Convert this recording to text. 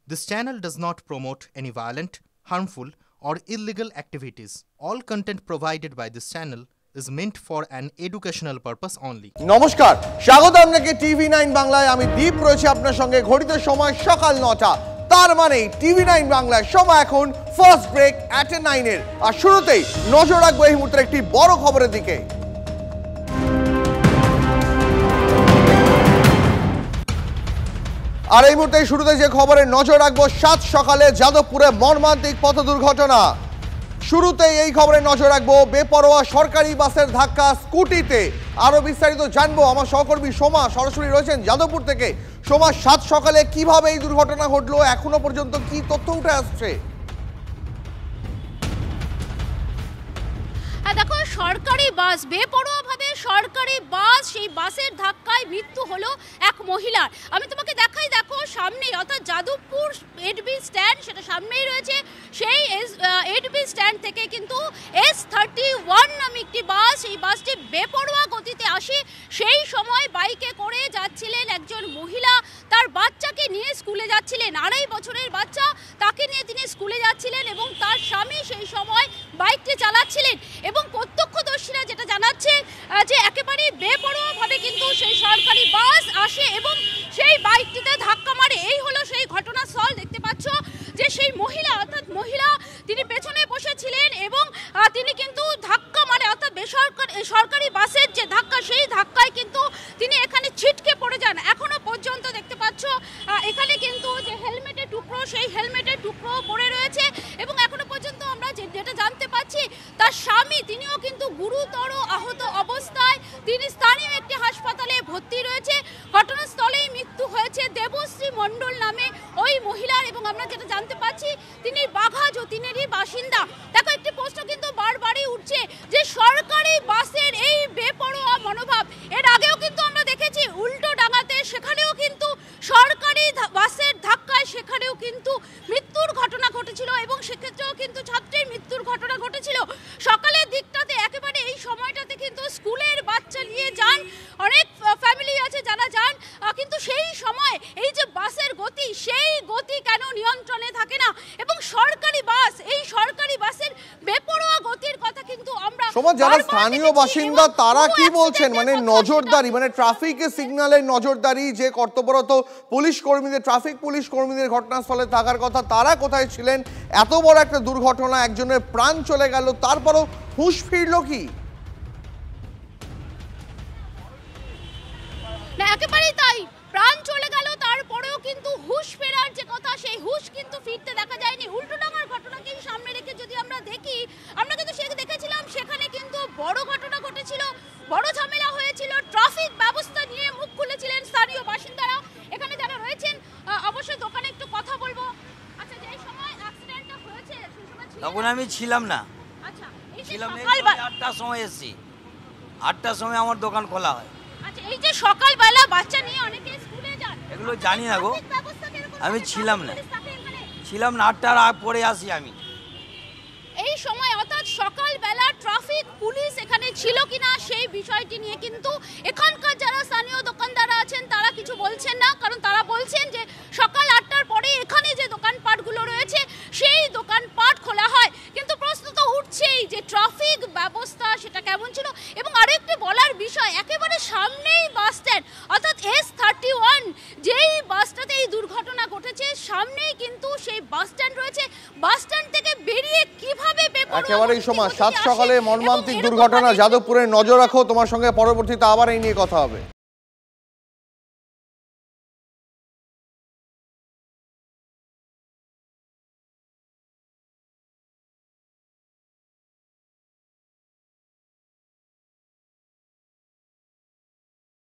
This channel does not promote any violent, harmful, or illegal activities. All content provided by this channel is meant for an educational purpose only. নমস্কার, স্বাগত আপনাকে টিভি9 বাংলায়। আমি দীপ রয়েছে আপনার সঙ্গে। ঘড়িতে সময় সকাল 9টা। তার মানে টিভি9 বাংলায় সময় এখন ফার্স্ট ব্রেক এট 9 এর। আর শুরুতেই নজর রাখবো এই মুহূর্তে একটি বড় খবরের দিকে। আর এই মুহূর্তে শুরুতে যে খবরে নজর রাখবো, 7 সকালে যাদবপুরে মর্মান্তিক পথ দুর্ঘটনা। শুরুতেই এই খবরে নজর রাখবো বেপরোয়া সরকারি বাসের ধাক্কা স্কুটিতে। আরো বিস্তারিত জানবো আমার সহকর্মী সোমা সরাসরি রয়েছেন যাদবপুর থেকে। সোমা, 7 সকালে কিভাবে এই দুর্ঘটনা ঘটলো, এখনো পর্যন্ত কি তথ্য উঠে আসছে? দেখো, সরকারি বাস, বেপরোয়াভাবে সরকারি বাস, সেই বাসের ধাক্কায় মৃত্যু হলো এক মহিলার। আমি তোমাকে দেখাই, দেখো সামনেই, অর্থাৎ যাদবপুর এডবি স্ট্যান্ড, সেটা সামনেই রয়েছে। সেই এডবি স্ট্যান্ড থেকে কিন্তু S31 নামে একটি বাস, এই বাসটি বেপরোয়া গতিতে আসে। সেই সময় বাইকে করে যাচ্ছিলেন একজন মহিলা, তার বাচ্চাকে নিয়ে স্কুলে যাচ্ছিলেন, 2.5 বছরের বাচ্চা, তাকে নিয়ে তিনি স্কুলে যাচ্ছিলেন এবং তার স্বামী সেই সময় বাইকটি চালাচ্ছিলেন। এবং প্রত্যক্ষদর্শীরা যেটা জানাচ্ছে যে একেবারে বেপরোয়াভাবে কিন্তু সেই সরকারি বাস আসে এবং সেই বাইকটিতে ধাক্কা মারে। এই হলো সেই ঘটনাস্থল। দেখতে পাচ্ছ যে সেই মহিলা, অর্থাৎ মহিলা, তিনি পেছনে বসেছিলেন এবং তিনি কিন্তু ধাক্কা মারে, অর্থাৎ সরকারি বাসের যে ধাক্কা, সেই ধাক্কায় কিন্তু তিনি এখানে ছিটকে পড়ে যান। এখনো পর্যন্ত দেখতে পাচ্ছ এখানে কিন্তু যে হেলমেটের টুকরো, সেই হেলমেটের টুকরো পড়ে রয়েছে এবং এখনো পর্যন্ত আমরা যেটা জানতে পাচ্ছি, তার স্বামী তিনিও কিন্তু গুরুতর আহত অবস্থায়, তিনি স্থানীয় একটি হাসপাতালে ভর্তি রয়েছে। ঘটনাস্থলেই মৃত্যু হয়েছে দেবশ্রী মণ্ডল নামে ওই মহিলার এবং আমরা যেটা জানতে পাচ্ছি তিনি বাঘা যতীনেরই বাসিন্দা। দেখো, একটি প্রশ্ন কিন্তু বারবারই উঠছে যে সরকারি বাসের এই বেপরোয়া মনোভাব, এর আগেও কিন্তু আমরা দেখেছি উল্টোডাঙাতে, সেখানেও কিন্তু সরকারি বাসের ধাক্কায় সেখানেও কিন্তু মৃত্যুর ঘটনা ঘটেছিল এবং সেক্ষেত্রেও কিন্তু ছাত্রের মৃত্যুর ঘটনা ঘটেছিল। সকালের দিকটাতে একেবারে এই সময়টাতে কিন্তু স্কুলের বাচ্চা নিয়ে যান, অনেক ফ্যামিলি আছে যারা যান, কিন্তু সেই সময় এই যে বাসের গতি, সেই গতি কেন নিয়ন্ত্রণে থাকে না এবং সরকারি বাস, এই সরকারি বাসের বেপরোয়া গতির কথা কিন্তু আমরা সমাজ যারা স্থানীয় বাসিন্দা তারা কি বলছেন, মানে নজরদারি, মানে ট্রাফিকের সিগন্যালের নজরদারি, যে কর্তব্যরত পুলিশ কর্মীদের, ট্রাফিক পুলিশ কর্মীদের ঘটনাস্থলে থাকার কথা, তারা কোথায় ছিলেন? এত বড় একটা দুর্ঘটনা, একজনের প্রাণ চলে গেল, তারপরও হুঁশ ফিরল কি? না, একেবারেই তাই, প্রাণ চলে গেল, তারপরেও কিন্তু হুঁশ ফেরার যে কথা, সেই হুঁশ কিন্তু ফিরতে দেখা যায়নি। উল্টোডাঙার ঘটনাকে সামনে রেখে যদি আমরা দেখি, আমরা কিন্তু দেখেছিলাম সেখানে কিন্তু বড় ঘটনা ঘটেছিল, বড় ঝামেলা হয়েছিল, ট্রাফিক ব্যবস্থা নিয়ে মুখ খুলেছিলেন স্থানীয় বাসিন্দারা। এখানে যারা রয়েছেন, অবশ্যই দোকানে একটু কথা বলবো। আচ্ছা, যে সময় অ্যাক্সিডেন্টটা হয়েছে সেই সময় তখন আমি ছিলাম না। আচ্ছা, এই যে ছিলাম সকালবেলা 8টার সময় এসেছি, 8টার সময় আমার দোকান খোলা হয়। আচ্ছা, এই যে সকালবেলা বাচ্চা নিয়ে অনেকে স্কুলে যান, এগুলো জানি না গো, আমি ছিলাম না, 8টার পরে আসি আমি। এই সময় অর্থাৎ সকালবেলা ট্রাফিক পুলিশ এখানে ছিল কিনা সেই বিষয়টি নিয়ে কিন্তু এখানকার যারা স্থানীয় দোকানদাররা আছেন তারা কিছু বলছেন না, কারণ তারা বলছেন যে সকাল 8টার পরে এখানে যে দোকানপাটগুলো রয়েছে সেই দোকানপাট খোলা হয়। কিন্তু প্রশ্ন তো উঠছেই যে ট্রাফিক ব্যবস্থা সেটা কেমন ছিল। এবং আরেকটি বলার বিষয়, একেবারে সামনেই বাস স্ট্যান্ড, অর্থাৎ S31 যেই বাসটাতে এই দুর্ঘটনা ঘটেছে, সামনেই কিন্তু সেই বাস স্ট্যান্ড রয়েছে। বাস স্ট্যান্ড থেকে বেরিয়ে কিভাবে একেবারেই সময় 7 সকালে মর্মান্তিক দুর্ঘটনা যাদবপুরে। নজর রাখো, তোমার সঙ্গে পরবর্তীতে আবার এই নিয়ে কথা হবে।